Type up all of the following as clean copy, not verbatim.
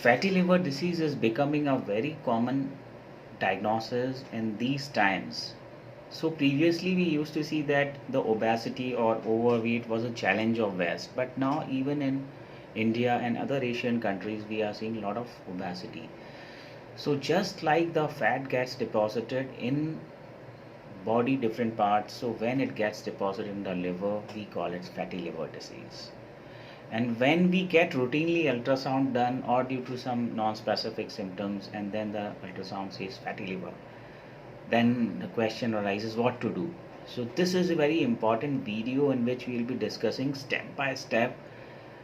Fatty liver disease is becoming a very common diagnosis in these times. So previously we used to see that the obesity or overweight was a challenge of West, but now even in India and other Asian countries we are seeing a lot of obesity. So just like the fat gets deposited in body different parts, so when it gets deposited in the liver, we call it fatty liver disease. And when we get routinely ultrasound done or due to some non-specific symptoms and then the ultrasound says fatty liver, then the question arises what to do. So this is a very important video in which we will be discussing step by step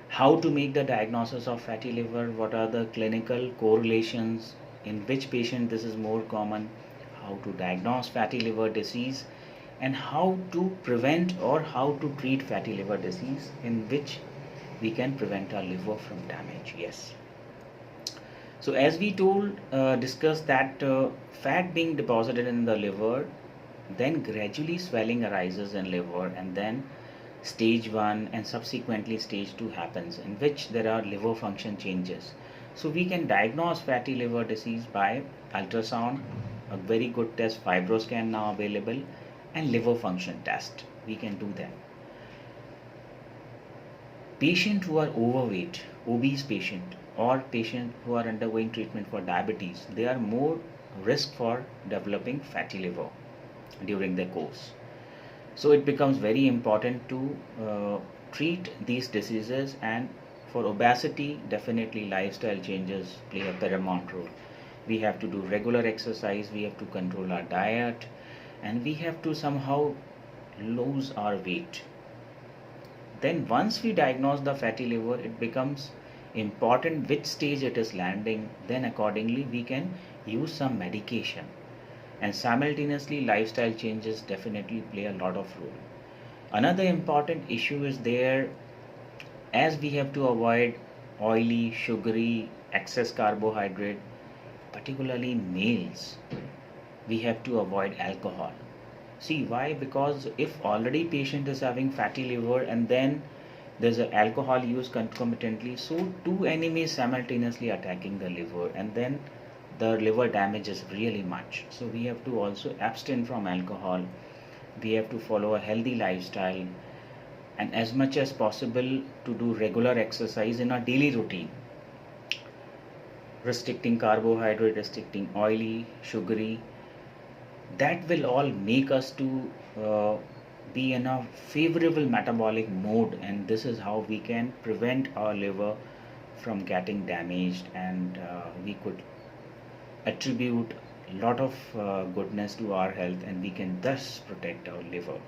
how to make the diagnosis of fatty liver, what are the clinical correlations, in which patient this is more common, how to diagnose fatty liver disease, and how to prevent or how to treat fatty liver disease in which we can prevent our liver from damage. Yes. So as we discussed that fat being deposited in the liver, then gradually swelling arises in liver, and then stage 1 and subsequently stage 2 happens, in which there are liver function changes. So we can diagnose fatty liver disease by ultrasound, a very good test, FibroScan now available, and liver function test. We can do that. Patients who are overweight, obese patient, or patient who are undergoing treatment for diabetes, they are more risk for developing fatty liver during their course. So it becomes very important to treat these diseases, and for obesity, definitely lifestyle changes play a paramount role. We have to do regular exercise, we have to control our diet, and we have to somehow lose our weight. Then once we diagnose the fatty liver, it becomes important which stage it is landing. Then accordingly we can use some medication, and simultaneously lifestyle changes definitely play a lot of role. Another important issue is there, as we have to avoid oily, sugary, excess carbohydrate, particularly males, we have to avoid alcohol. See why? Because if already patient is having fatty liver and then there's a alcohol use concomitantly, so two enemies simultaneously attacking the liver, and then the liver damage is really much. So we have to also abstain from alcohol. We have to follow a healthy lifestyle, and as much as possible to do regular exercise in our daily routine, restricting carbohydrate, restricting oily, sugary. That will all make us to be in a favorable metabolic mode, and this is how we can prevent our liver from getting damaged, and we could attribute a lot of goodness to our health, and we can thus protect our liver.